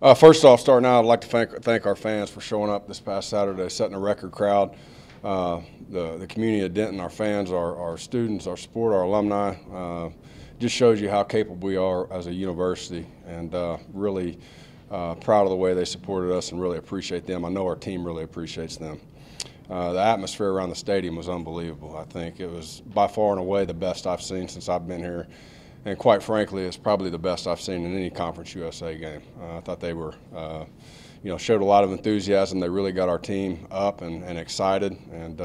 First off, starting out, I'd like to thank our fans for showing up this past Saturday, setting a record crowd. The community of Denton, our fans, our students, our sport, our alumni, just shows you how capable we are as a university, and really proud of the way they supported us and really appreciate them. I know our team really appreciates them. The atmosphere around the stadium was unbelievable. I think it was by far and away the best I've seen since I've been here. And quite frankly, it's probably the best I've seen in any Conference USA game. I thought they were, showed a lot of enthusiasm. They really got our team up and excited. And,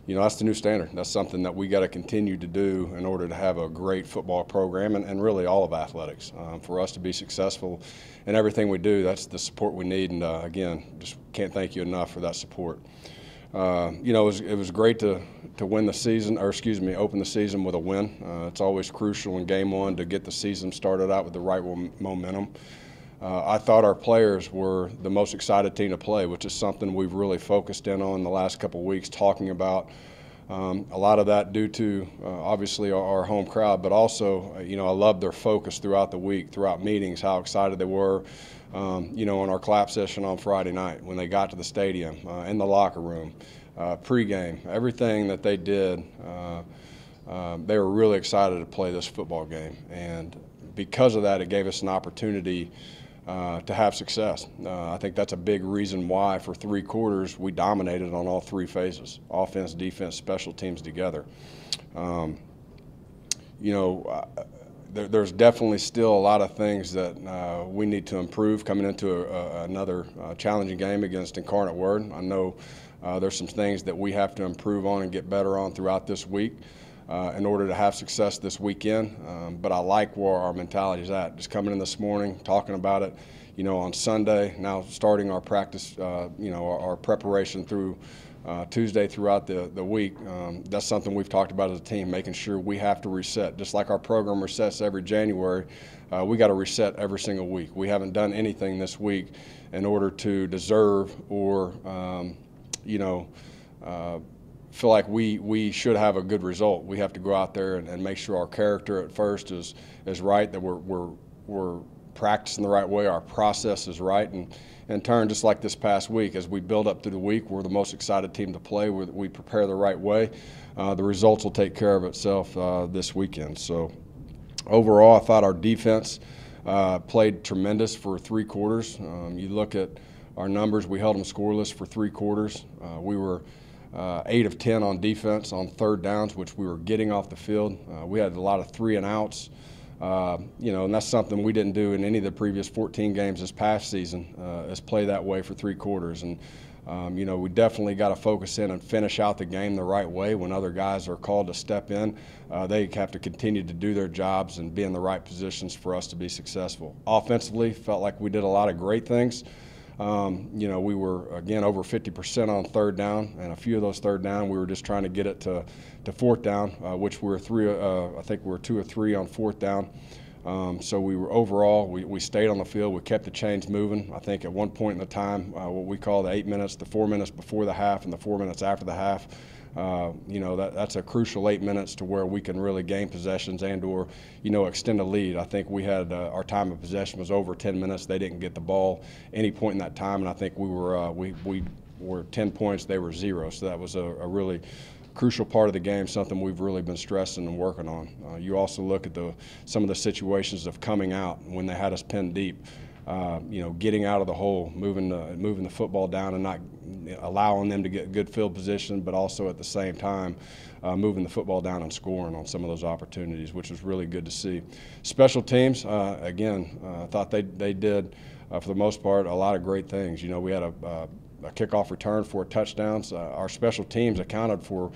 that's the new standard. That's something that we got to continue to do in order to have a great football program and really all of athletics. For us to be successful in everything we do, that's the support we need. And, again, just can't thank you enough for that support. It was great to win the season, open the season with a win. It's always crucial in game one to get the season started out with the right momentum. I thought our players were the most excited team to play, which is something we've really focused in on the last couple of weeks, talking about. A lot of that due to obviously our home crowd, but also, I loved their focus throughout the week, throughout meetings, how excited they were. In our clap session on Friday night when they got to the stadium, in the locker room, pregame, everything that they did, they were really excited to play this football game. And because of that, it gave us an opportunity to have success. I think that's a big reason why for 3 quarters we dominated on all 3 phases, offense, defense, special teams together. There's definitely still a lot of things that we need to improve coming into another challenging game against Incarnate Word. I know there's some things that we have to improve on and get better on throughout this week in order to have success this weekend. But I like where our mentality is at. Just coming in this morning, talking about it, on Sunday, now starting our practice, our preparation through Tuesday throughout the week. That's something we've talked about as a team, making sure we have to reset. Just like our program resets every January, we got to reset every single week. We haven't done anything this week in order to deserve or, feel like we should have a good result. We have to go out there and make sure our character at first is right, that we're practicing the right way, our process is right, and in turn, just like this past week, as we build up through the week, we're the most excited team to play. We prepare the right way. The results will take care of itself this weekend. So overall, I thought our defense played tremendous for 3 quarters. You look at our numbers, we held them scoreless for 3 quarters. We were 8 of 10 on defense on 3rd downs, which we were getting off the field. We had a lot of 3 and outs. And that's something we didn't do in any of the previous 14 games this past season, is play that way for 3 quarters. And, we definitely got to focus in and finish out the game the right way. When other guys are called to step in, they have to continue to do their jobs and be in the right positions for us to be successful. Offensively, felt like we did a lot of great things. We were, again, over 50% on 3rd down, and a few of those 3rd down, we were just trying to get it to 4th down, which we were 2 or 3 on 4th down. So we were overall, we stayed on the field. We kept the chains moving. I think at one point in the time, what we call the 8 minutes, the 4 minutes before the half and the 4 minutes after the half, that's a crucial 8 minutes to where we can really gain possessions and or, extend a lead. I think we had our time of possession was over 10 minutes. They didn't get the ball any point in that time, and I think we were 10 points. They were 0. So that was a really crucial part of the game, something we've really been stressing and working on. You also look at some of the situations of coming out when they had us pinned deep. Getting out of the hole, moving the football down and not allowing them to get good field position, but also at the same time moving the football down and scoring on some of those opportunities, which was really good to see. Special teams, again, I thought they did, for the most part, a lot of great things. We had a kickoff return, 4 touchdowns. Our special teams accounted for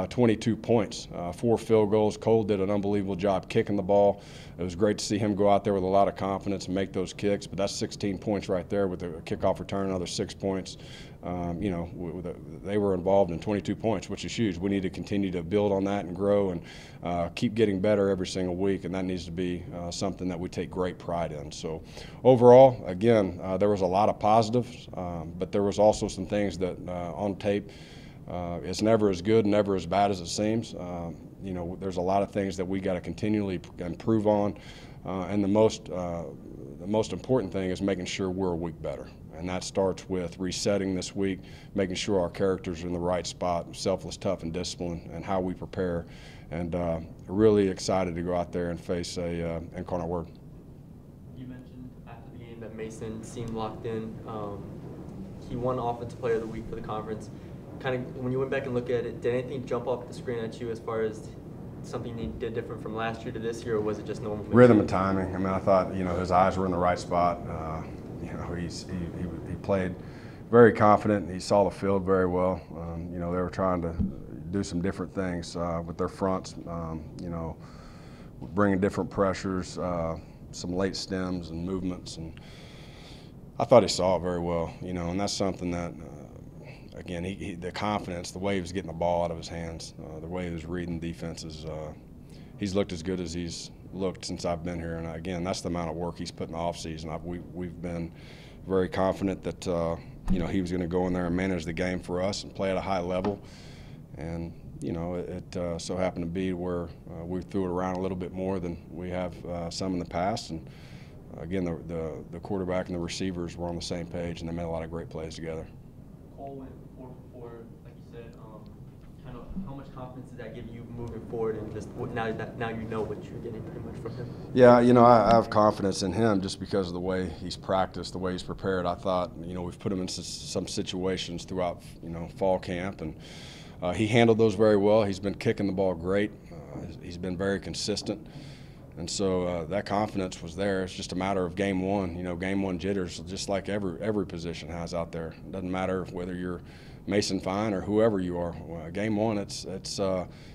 22 points, 4 field goals. Cole did an unbelievable job kicking the ball. It was great to see him go out there with a lot of confidence and make those kicks, but that's 16 points right there with a kickoff return, another 6 points. They were involved in 22 points, which is huge. We need to continue to build on that and grow and keep getting better every single week, and that needs to be something that we take great pride in. So overall, again, there was a lot of positives, but there was also some things that on tape, it's never as good, never as bad as it seems. There's a lot of things that we got to continually improve on. And the most important thing is making sure we're a week better. And that starts with resetting this week, making sure our characters are in the right spot, selfless, tough, and disciplined, and how we prepare. And really excited to go out there and face a Incarnate Word. You mentioned after the game that Mason seemed locked in. He won Offensive Player of the Week for the conference. Kind of when you went back and looked at it, did anything jump off the screen at you as far as something he did different from last year to this year, or was it just normal? Rhythm and timing. I mean, I thought, his eyes were in the right spot. He played very confident. He saw the field very well. They were trying to do some different things with their fronts, bringing different pressures, some late stems and movements. And I thought he saw it very well, and that's something that, again, the confidence, the way he was getting the ball out of his hands, the way he was reading defenses, he's looked as good as he's looked since I've been here. And again, that's the amount of work he's put in the offseason. We've been very confident that he was going to go in there and manage the game for us and play at a high level. And it so happened to be where we threw it around a little bit more than we have some in the past. And again, the quarterback and the receivers were on the same page, and they made a lot of great plays together. Cole went 4 for 4, like you said. Kind of how much confidence does that give you moving forward, and just now you know what you're getting pretty much from him? Yeah, I have confidence in him just because of the way he's practiced, the way he's prepared. I thought, we've put him in some situations throughout, fall camp, and he handled those very well. He's been kicking the ball great. He's been very consistent. And so that confidence was there. It's just a matter of game one. Game one jitters, just like every position has out there. It doesn't matter whether you're Mason Fine or whoever you are. Game one, it's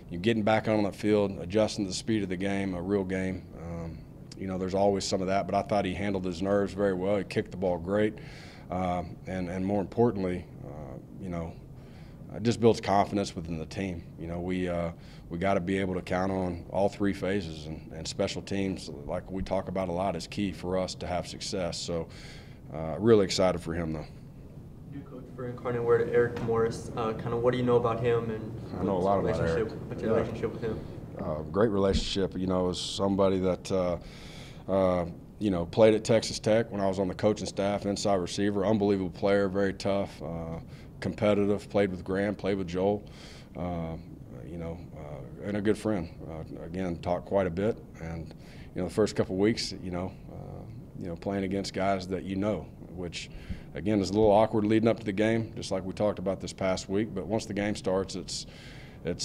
you getting back on the field, adjusting to the speed of the game, a real game. There's always some of that, but I thought he handled his nerves very well. He kicked the ball great, and more importantly, it just builds confidence within the team. We got to be able to count on all 3 phases, and special teams, like we talk about a lot, is key for us to have success. So really excited for him, though. New coach for Incarnate Word, Eric Morris. Kind of what do you know about him, and I know a lot about Eric. What's your relationship with him? Great relationship. As somebody that played at Texas Tech when I was on the coaching staff, inside receiver, unbelievable player, very tough, competitive, played with Graham, played with Joel, and a good friend. Again, talked quite a bit, and the first couple of weeks, playing against guys that which again is a little awkward leading up to the game, just like we talked about this past week. But once the game starts, it's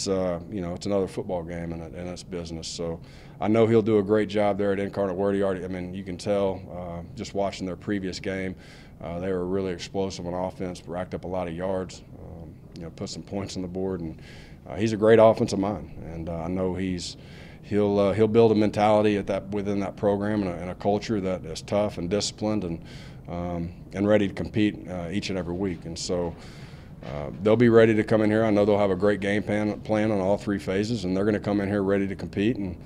another football game, and it's business. So I know he'll do a great job there at Incarnate Word. You can tell just watching their previous game, they were really explosive on offense, racked up a lot of yards, put some points on the board, and he's a great offensive mind. And I know he'll build a mentality within that program and a culture that is tough and disciplined and ready to compete each and every week. And so they'll be ready to come in here. I know they'll have a great game plan on all 3 phases, and they're going to come in here ready to compete and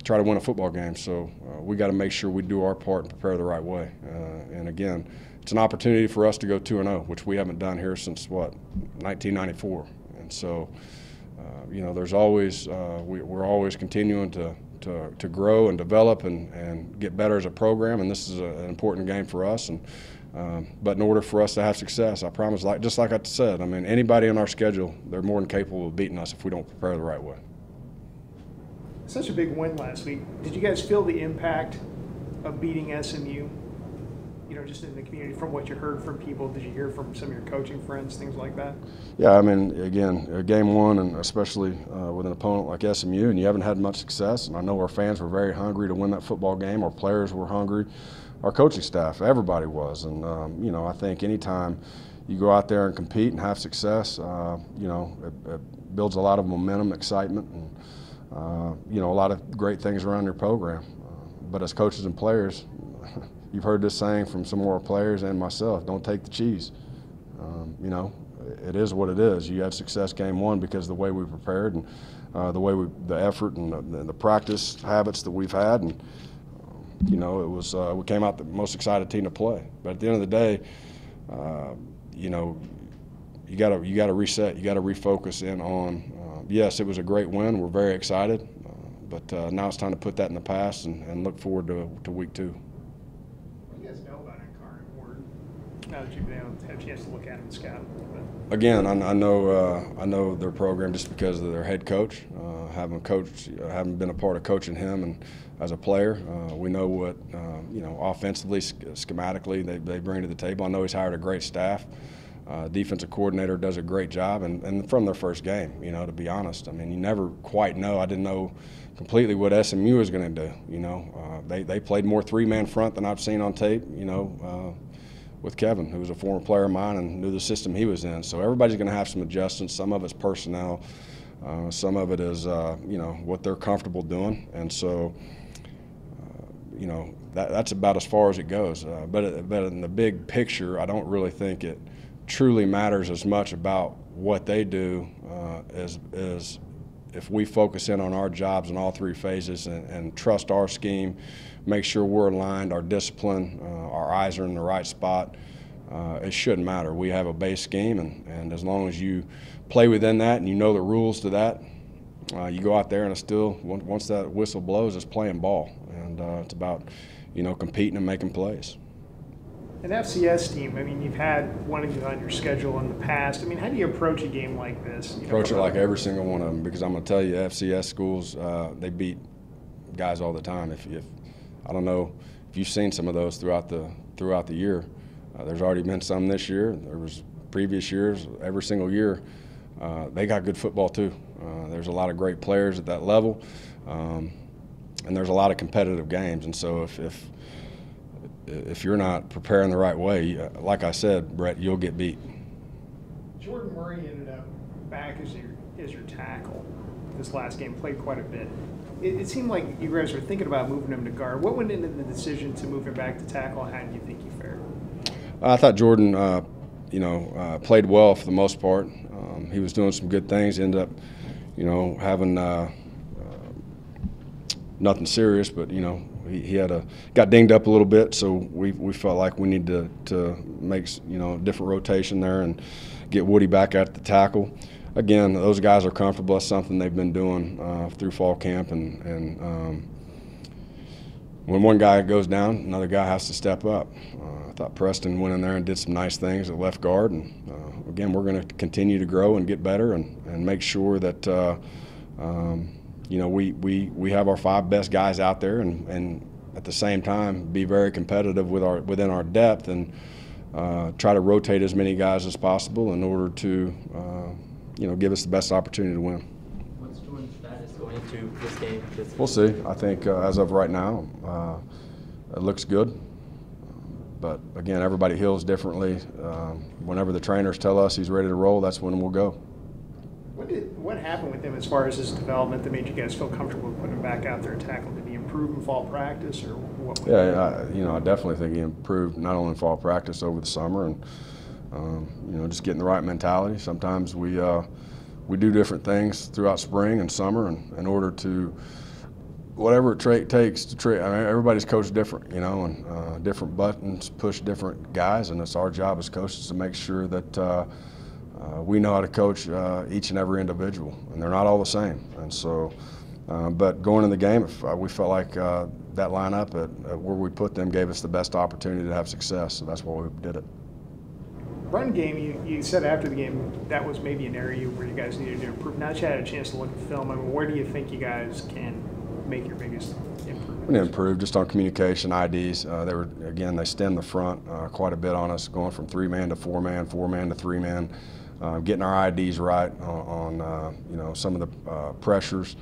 try to win a football game. So we got to make sure we do our part and prepare the right way. And again, it's an opportunity for us to go 2-0, which we haven't done here since 1994. And so there's always we're always continuing to grow and develop and get better as a program, and this is an important game for us. And but in order for us to have success, I promise, just like I said, anybody on our schedule, they're more than capable of beating us if we don't prepare the right way. Such a big win last week. Did you guys feel the impact of beating SMU? Just in the community, from what you heard from people, did you hear from some of your coaching friends, things like that? Yeah, again, game one, and especially with an opponent like SMU, and you haven't had much success, and I know our fans were very hungry to win that football game. Our players were hungry. Our coaching staff, everybody was. And, I think anytime you go out there and compete and have success, it builds a lot of momentum, excitement, and, a lot of great things around your program. But as coaches and players, you've heard this saying from some of our players and myself: don't take the cheese. It is what it is. You had success game one because of the way we prepared and the effort and the practice habits that we've had. And it was we came out the most excited team to play. But at the end of the day, you got to reset. You got to refocus in on. Yes, it was a great win. We're very excited. But now it's time to put that in the past and look forward to week 2. What do you guys know about Incarnate Word now that you've been able to have a chance to look at him and scout him a little bit? Again, I know their program just because of their head coach. Having been a part of coaching him and as a player, we know what offensively, schematically they bring to the table. I know he's hired a great staff. Defensive coordinator does a great job, and from their first game, to be honest, I mean, you never quite know. I didn't know completely what SMU was going to do. They played more 3-man front than I've seen on tape. With Kevin, who was a former player of mine and knew the system he was in. So everybody's going to have some adjustments. Some of it's personnel, some of it is what they're comfortable doing, and so that's about as far as it goes. But in the big picture, I don't really think it truly matters as much about what they do as if we focus in on our jobs in all 3 phases and trust our scheme, make sure we're aligned, our discipline, our eyes are in the right spot. It shouldn't matter. We have a base scheme, and as long as you play within that and you know the rules to that, you go out there and it's still, once that whistle blows, it's playing ball. And it's about, competing and making plays. An FCS team, I mean, you've had one of you on your schedule in the past. I mean, how do you approach a game like this? Approach it like every single one of them, because I'm going to tell you, FCS schools, they beat guys all the time. If I don't know if you've seen some of those throughout the year. There's already been some this year. There was previous years. Every single year, they got good football too. There's a lot of great players at that level, and there's a lot of competitive games. And so if you're not preparing the right way, like I said, Brett, you'll get beat. Jordan Murray ended up back as your tackle this last game, played quite a bit. It seemed like you guys were thinking about moving him to guard. What went into the decision to move him back to tackle? How do you think he fared? I thought Jordan, played well for the most part. He was doing some good things. Ended up, having nothing serious, but he got dinged up a little bit, so we felt like we needed to make a different rotation there and get Woody back at the tackle. Again, those guys are comfortable. That's something they've been doing through fall camp, and when one guy goes down, another guy has to step up. I thought Preston went in there and did some nice things at left guard, and again, we're going to continue to grow and get better and make sure that we have our 5 best guys out there, and at the same time be very competitive within our depth and try to rotate as many guys as possible in order to give us the best opportunity to win. What's Jordan's status going into this game? We'll see. I think as of right now, it looks good. But again, everybody heals differently. Whenever the trainers tell us he's ready to roll, that's when we'll go. What happened with him as far as his development that made you guys feel comfortable putting him back out there and tackle? Did he improve in fall practice, or what? Yeah, I definitely think he improved not only in fall practice over the summer and just getting the right mentality. Sometimes we do different things throughout spring and summer in order to whatever it takes to train. I mean, everybody's coached different, and different buttons push different guys, and it's our job as coaches to make sure that we know how to coach each and every individual, and they're not all the same. And so, but going in the game, we felt like that lineup at where we put them gave us the best opportunity to have success, so that's why we did it. Run game, you said after the game that was maybe an area where you guys needed to improve. Now that you had a chance to look at the film, I mean, where do you think you guys can make your biggest improvements? We improved just on communication, IDs. They stemmed the front quite a bit on us, going from 3-man to 4-man, 4-man to 3-man, getting our IDs right on some of the pressures.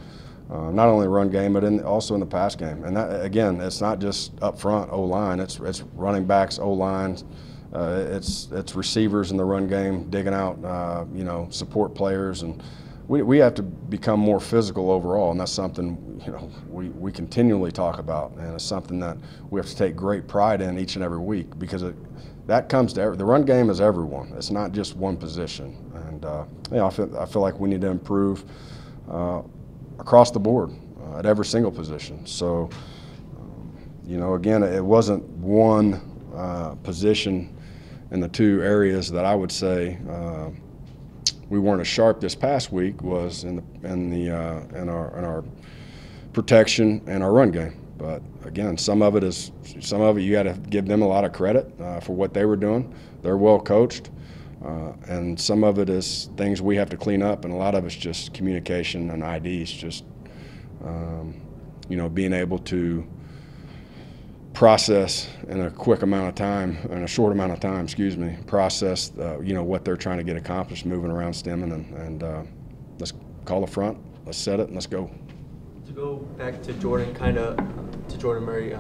Not only run game, but also in the pass game. And that, again, it's not just up front O-line. It's running backs, O-lines. It's receivers in the run game, digging out, support players, and we have to become more physical overall, and that's something we continually talk about, and it's something that we have to take great pride in each and every week, because that comes to the run game is everyone. It's not just one position, and I feel like we need to improve across the board at every single position. So, again, it wasn't one position in the 2 areas that I would say we weren't as sharp this past week was in our protection and our run game. But again, some of it you got to give them a lot of credit for what they were doing. They're well coached, and some of it is things we have to clean up, and a lot of it's just communication and IDs. Just being able to process in a short amount of time, process what they're trying to get accomplished, moving around stemming, and let's call the front, let's set it, and let's go. To go back to Jordan, to Jordan Murray,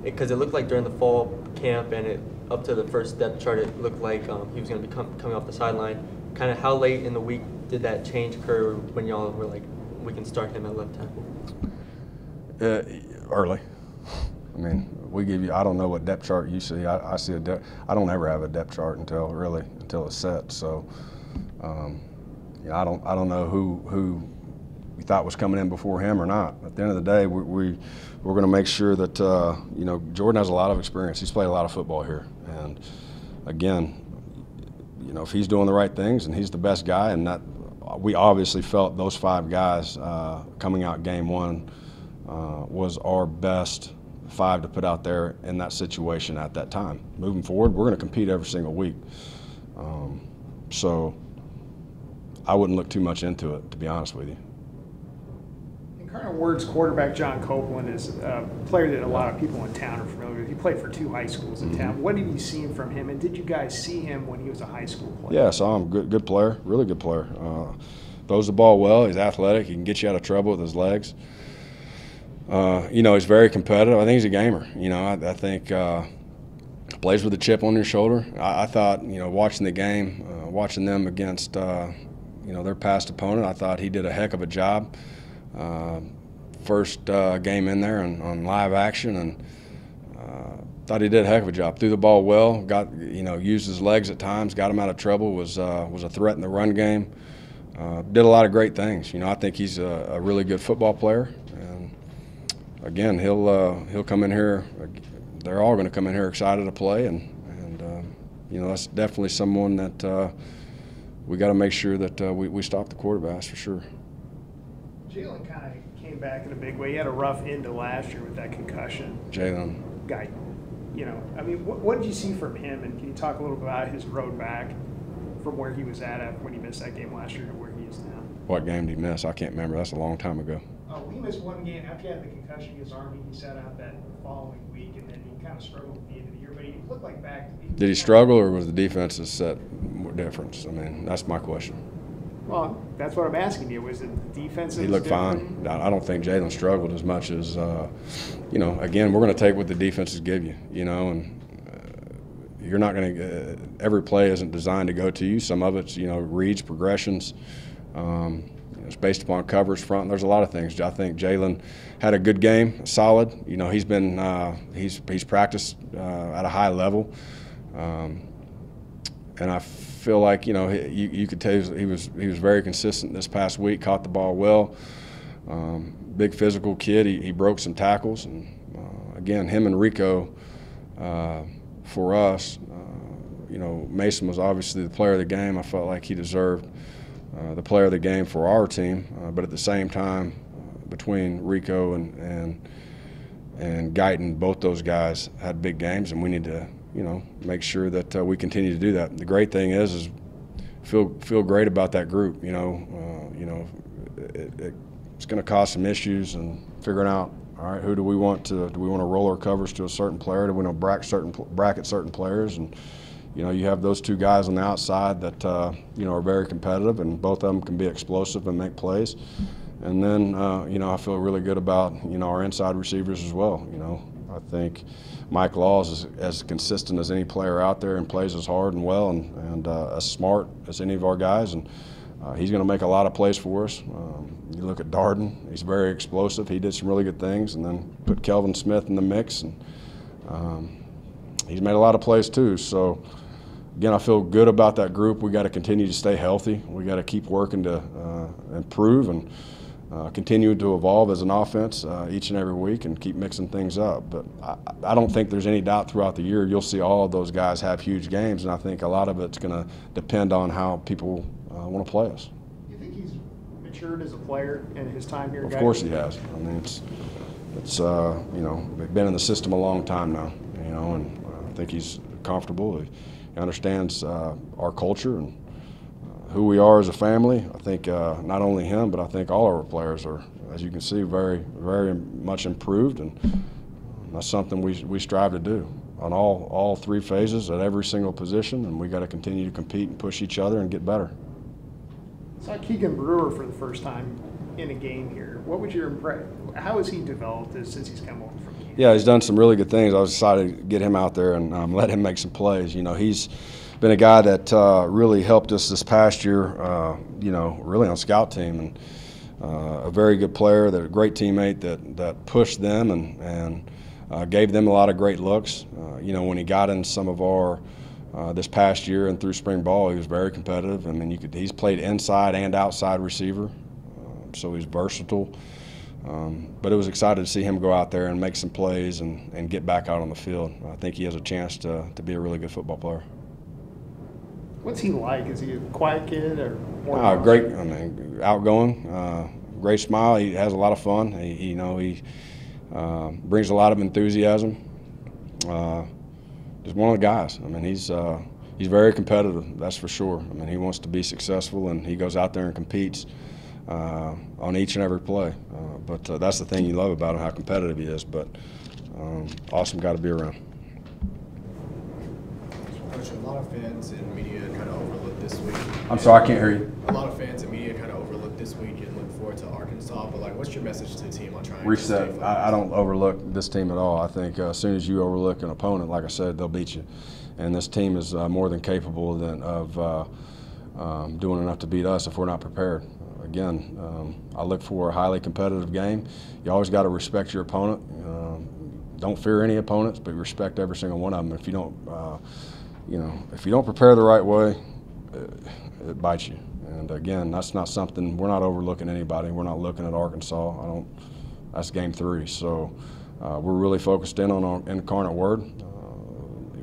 because it looked like during the fall camp and up to the first depth chart, it looked like he was going to be coming off the sideline. Kind of how late in the week did that change occur when y'all were like, we can start him at left tackle? Early. I mean, we give you. I don't know what depth chart you see. I see a depth. I don't ever have a depth chart until it's set. So, I don't know who we thought was coming in before him or not. At the end of the day, we're going to make sure that Jordan has a lot of experience. He's played a lot of football here, and again, if he's doing the right things and he's the best guy, and that we obviously felt those 5 guys coming out game 1 was our best 5 to put out there in that situation at that time. Moving forward, we're going to compete every single week. So I wouldn't look too much into it, to be honest with you. Incarnate Word's quarterback, John Copeland, is a player that a lot of people in town are familiar with. He played for 2 high schools in town. What have you seen from him, and did you guys see him when he was a high school player? Yeah, I saw him. Good player, really good player. Throws the ball well. He's athletic. He can get you out of trouble with his legs. He's very competitive. I think he's a gamer. I think plays with a chip on your shoulder. I thought, watching the game, watching them against, their past opponent, I thought he did a heck of a job. First game in there and on live action, and thought he did a heck of a job. Threw the ball well. Used his legs at times. Got him out of trouble. Was a threat in the run game. Did a lot of great things. I think he's a really good football player. And again, he'll come in here. They're all going to come in here excited to play, and that's definitely someone that we got to make sure that we stop the quarterbacks for sure. Jalen kind of came back in a big way. He had a rough end to last year with that concussion. Jalen. Guy, what did you see from him, and can you talk a little about his road back from where he was at when he missed that game last year to where he is now? What game did he miss? I can't remember. That's a long time ago. He missed one game after he had the concussion against Army. He sat out that following week, and then he kind of struggled at the end of the year. But he looked like back. Did he struggle, or was the defense's set difference? I mean, that's my question. Well, that's what I'm asking you. Was it the defense? He looked fine. I don't think Jalen struggled as much as, again, we're going to take what the defenses give you, and you're not going to every play isn't designed to go to you. Some of it's, reads, progressions. It's based upon coverage front. There's a lot of things. I think Jalen had a good game, solid. He's been he's practiced at a high level, and I feel like you could tell he was very consistent this past week. Caught the ball well. Big physical kid. He broke some tackles, and again, him and Rico for us. Mason was obviously the player of the game. I felt like he deserved the player of the game for our team, but at the same time, between Rico and Guyton, both those guys had big games, and we need to make sure that we continue to do that. The great thing is feel great about that group. It's going to cause some issues and figuring out, all right, who do we want to roll our covers to a certain player? Do we want to bracket certain players? And you have those 2 guys on the outside that are very competitive, and both of them can be explosive and make plays. And then I feel really good about our inside receivers as well. I think Mike Law is as consistent as any player out there and plays as hard and well and as smart as any of our guys, and he's going to make a lot of plays for us. You look at Darden; he's very explosive. He did some really good things, and then put Kelvin Smith in the mix, and he's made a lot of plays too. So again, I feel good about that group. We got to continue to stay healthy. We got to keep working to improve and continue to evolve as an offense each and every week and keep mixing things up. But I don't think there's any doubt throughout the year you'll see all of those guys have huge games, and I think a lot of it's going to depend on how people want to play us. You think he's matured as a player in his time here? Of course he has. I mean, it's you know, we've been in the system a long time now, you know, and I think he's comfortable. He understands our culture and who we are as a family. I think not only him, but I think all our players are, as you can see, very, very much improved, and that's something we strive to do on all three phases at every single position, and we got to continue to compete and push each other and get better. Saw Keegan Brewer for the first time in a game here. What would your impression? How has he developed since he's come over from Kansas? Yeah, he's done some really good things. I was excited to get him out there and let him make some plays. You know, he's been a guy that really helped us this past year, you know, really on scout team, and a very good player, that a great teammate that pushed them and gave them a lot of great looks. You know, when he got in some of our this past year and through spring ball, he was very competitive. I mean, he's played inside and outside receiver, so he's versatile. But it was excited to see him go out there and make some plays and get back out on the field. I think he has a chance to be a really good football player. What's he like? Is he a quiet kid or more? Great. I mean, outgoing, great smile. He has a lot of fun. He brings a lot of enthusiasm. Just one of the guys. I mean, he's very competitive, that's for sure. I mean, he wants to be successful, and he goes out there and competes on each and every play. But that's the thing you love about him, how competitive he is. But awesome guy to be around. Coach, a lot of fans and media kind of overlooked this week. I'm sorry, I can't hear you. A lot of fans and media kind of overlooked this week and look forward to Arkansas. But, like, what's your message to the team on trying to stay focused? I don't overlook this team at all. I think as soon as you overlook an opponent, like I said, they'll beat you. And this team is more than capable of doing enough to beat us if we're not prepared. Again, I look for a highly competitive game. You always got to respect your opponent. Don't fear any opponents, but respect every single one of them. If you don't, you know, if you don't prepare the right way, it bites you. And again, that's not something, we're not overlooking anybody. We're not looking at Arkansas. That's game 3. So we're really focused in on our incarnate word.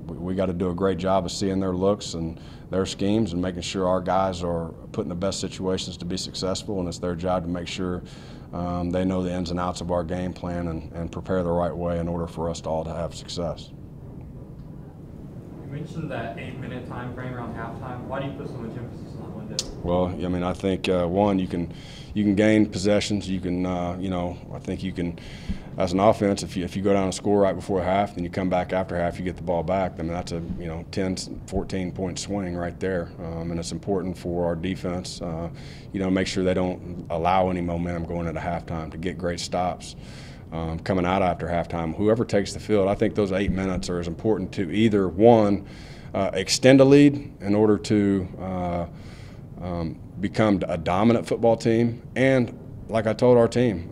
We got to do a great job of seeing their looks and their schemes and making sure our guys are put in the best situations to be successful, and it's their job to make sure they know the ins and outs of our game plan and prepare the right way in order for us all to have success. You mentioned that 8-minute time frame around halftime. Why do you put so much emphasis on that window? Well, I mean, I think one, you can gain possessions. You can, you know, I think you can, as an offense, if you go down and score right before half, then you come back after half, you get the ball back. I mean, that's a 10, 14 point swing right there, and it's important for our defense. You know, make sure they don't allow any momentum going into halftime to get great stops. Coming out after halftime, whoever takes the field, I think those 8 minutes are as important to either one, extend a lead in order to become a dominant football team, and like I told our team,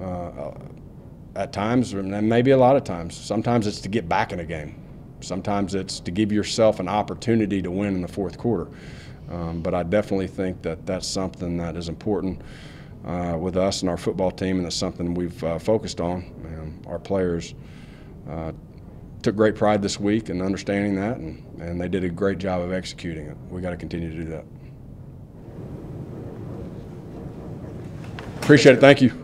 at times, and maybe a lot of times, sometimes it's to get back in a game. Sometimes it's to give yourself an opportunity to win in the fourth quarter. But I definitely think that that's something that is important with us and our football team, and it's something we've focused on. Our players took great pride this week in understanding that, and they did a great job of executing it. We got to continue to do that. Appreciate it. Thank you.